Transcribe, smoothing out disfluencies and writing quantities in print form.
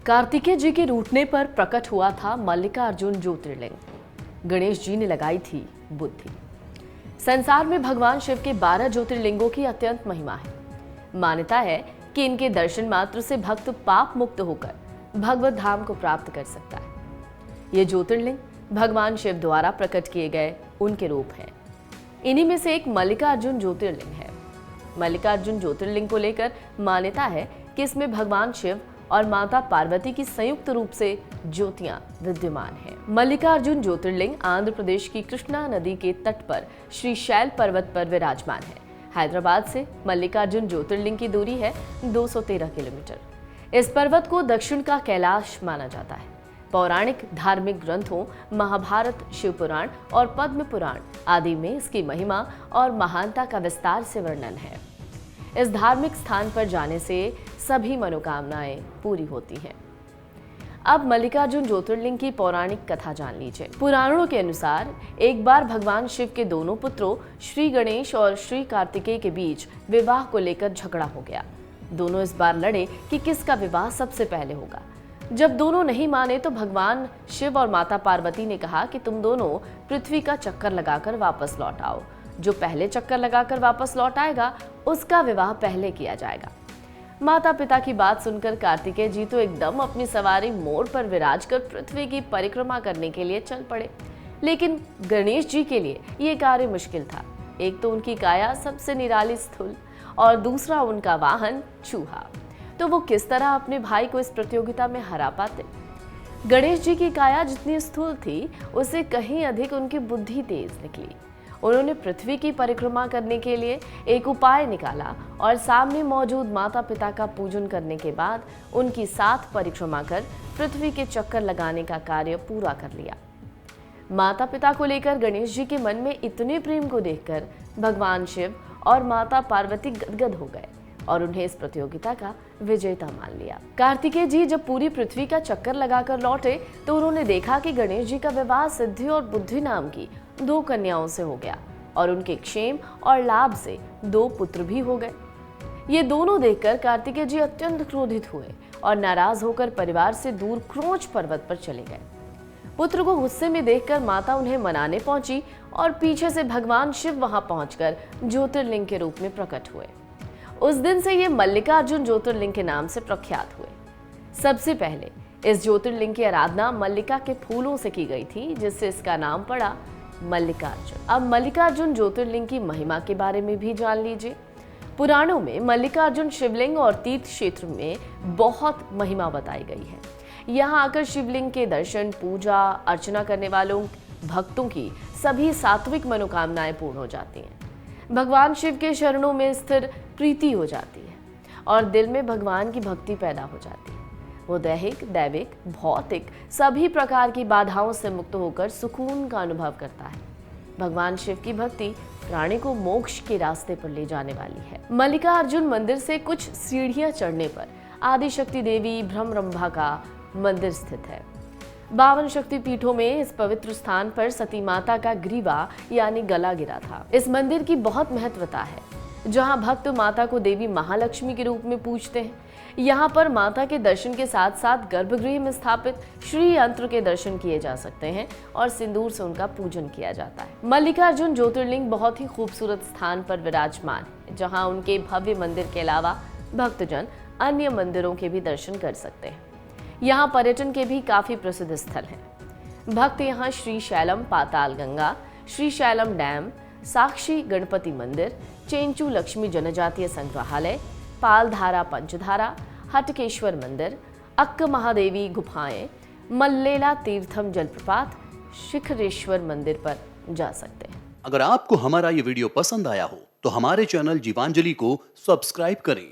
कार्तिकेय जी के रूठने पर प्रकट हुआ था मल्लिकार्जुन ज्योतिर्लिंग। गणेश जी ने लगाई थी बुद्धि। संसार में भगवान शिव के 12 ज्योतिर्लिंगों की अत्यंत महिमा है। मान्यता है कि इनके दर्शन मात्र से भक्त पाप मुक्त होकर भगवत धाम को प्राप्त कर सकता है। ये ज्योतिर्लिंग भगवान शिव द्वारा प्रकट किए गए उनके रूप हैं। इन्हीं में से एक मल्लिकार्जुन ज्योतिर्लिंग है। मल्लिकार्जुन ज्योतिर्लिंग को लेकर मान्यता है कि इसमें भगवान शिव और माता पार्वती की संयुक्त रूप से ज्योतियां विद्यमान हैं। मल्लिकार्जुन ज्योतिर्लिंग आंध्र प्रदेश की कृष्णा नदी के तट पर श्रीशैल पर्वत पर विराजमान है। हैदराबाद से मल्लिकार्जुन ज्योतिर्लिंग की दूरी है 213 किलोमीटर। इस पर्वत को दक्षिण का कैलाश माना जाता है। पौराणिक धार्मिक ग्रंथों महाभारत, शिव पुराण और पद्म पुराण आदि में इसकी महिमा और महानता का विस्तार से वर्णन है। इस धार्मिक स्थान पर जाने से सभी मनोकामनाएं पूरी होती हैं। अब मल्लिकार्जुन ज्योतिर्लिंग की पौराणिक कथा जान लीजिए। पुराणों के अनुसार एक बार भगवान शिव के दोनों पुत्रों श्री गणेश और श्री कार्तिकेय के बीच विवाह को लेकर झगड़ा हो गया। दोनों इस बार लड़े कि किसका विवाह सबसे पहले होगा। जब दोनों नहीं माने तो भगवान शिव और माता पार्वती ने कहा कि तुम दोनों पृथ्वी का चक्कर लगाकर वापस लौट आओ। जो पहले चक्कर लगाकर वापस लौट आएगा उसका विवाह पहले किया जाएगा। माता पिता की बात सुनकर कार्तिकेय जी तो एकदम अपनी सवारी मोड़ पर विराज कर पृथ्वी की परिक्रमा करने के लिए चल पड़े। लेकिन गणेश जी के लिए ये कार्य मुश्किल था। एक तो उनकी काया सबसे निराली स्थूल और दूसरा उनका वाहन चूहा। तो वो किस तरह अपने भाई को इस प्रतियोगिता में हरा पाते। गणेश जी की काया जितनी स्थूल थी उससे कहीं अधिक उनकी बुद्धि तेज निकली। उन्होंने पृथ्वी की परिक्रमा करने के लिए एक उपाय निकाला और सामने मौजूद माता पिता का पूजन करने के बाद उनकी 7 परिक्रमा कर पृथ्वी के चक्कर लगाने का कार्य पूरा कर लिया। माता पिता को लेकर गणेश जी के मन में इतने प्रेम को देखकर भगवान शिव और माता पार्वती गदगद हो गए और उन्हें इस प्रतियोगिता का विजेता मान लिया। कार्तिकेय जी जब पूरी पृथ्वी का चक्कर लगाकर लौटे तो उन्होंने देखा कि गणेश जी का विवाह सिद्धि और बुद्धि नाम की 2 कन्याओं से हो गया और उनके क्षेम और लाभ से 2 पुत्र भी हो गए। ये दोनों देखकर कार्तिकेय जी अत्यंत क्रोधित हुए और नाराज होकर परिवार से दूर क्रोंच पर्वत पर चले गए। पुत्र को गुस्से में देखकर माता उन्हें मनाने पहुंची और पीछे से भगवान शिव वहां पहुंचकर ज्योतिर्लिंग के रूप में प्रकट हुए। उस दिन से ये मल्लिकार्जुन ज्योतिर्लिंग के नाम से प्रख्यात हुए। सबसे पहले इस ज्योतिर्लिंग की आराधना मल्लिका के फूलों से की गई थी, जिससे इसका नाम पड़ा मल्लिकार्जुन। अब मल्लिकार्जुन ज्योतिर्लिंग की महिमा के बारे में भी जान लीजिए। पुराणों में मल्लिकार्जुन शिवलिंग और तीर्थ क्षेत्र में बहुत महिमा बताई गई है। यहाँ आकर शिवलिंग के दर्शन, पूजा अर्चना करने वालों भक्तों की सभी सात्विक मनोकामनाएं पूर्ण हो जाती हैं। भगवान शिव के चरणों में स्थिर प्रीति हो जाती है और दिल में भगवान की भक्ति पैदा हो जाती है। वो दैहिक, दैविक, भौतिक सभी प्रकार की बाधाओं से मुक्त होकर सुकून का अनुभव करता है। भगवान शिव की भक्ति प्राणी को मोक्ष के रास्ते पर ले जाने वाली है। मल्लिकार्जुन मंदिर से कुछ सीढ़ियां चढ़ने पर आदिशक्ति देवी भ्रमरंभा का मंदिर स्थित है। 52 शक्ति पीठों में इस पवित्र स्थान पर सती माता का ग्रीवा यानी गला गिरा था। इस मंदिर की बहुत महत्वता है, जहां भक्त माता को देवी महालक्ष्मी के रूप में पूजते हैं। यहाँ पर माता के दर्शन के साथ साथ गर्भगृह में स्थापित श्री यंत्र के दर्शन किए जा सकते हैं और सिंदूर से उनका पूजन किया जाता है। मल्लिकार्जुन ज्योतिर्लिंग बहुत ही खूबसूरत स्थान पर विराजमान है, जहाँ उनके भव्य मंदिर के अलावा भक्तजन अन्य मंदिरों के भी दर्शन कर सकते हैं। यहाँ पर्यटन के भी काफी प्रसिद्ध स्थल हैं। भक्त यहाँ श्री शैलम पाताल गंगा, श्री शैलम डैम, साक्षी गणपति मंदिर, चेंचू लक्ष्मी जनजातीय संग्रहालय, पालधारा पंचधारा, हटकेश्वर मंदिर, अक्क महादेवी गुफाएं, मल्लेला तीर्थम जलप्रपात, शिखरेश्वर मंदिर पर जा सकते हैं। अगर आपको हमारा ये वीडियो पसंद आया हो तो हमारे चैनल जीवांजलि को सब्सक्राइब करें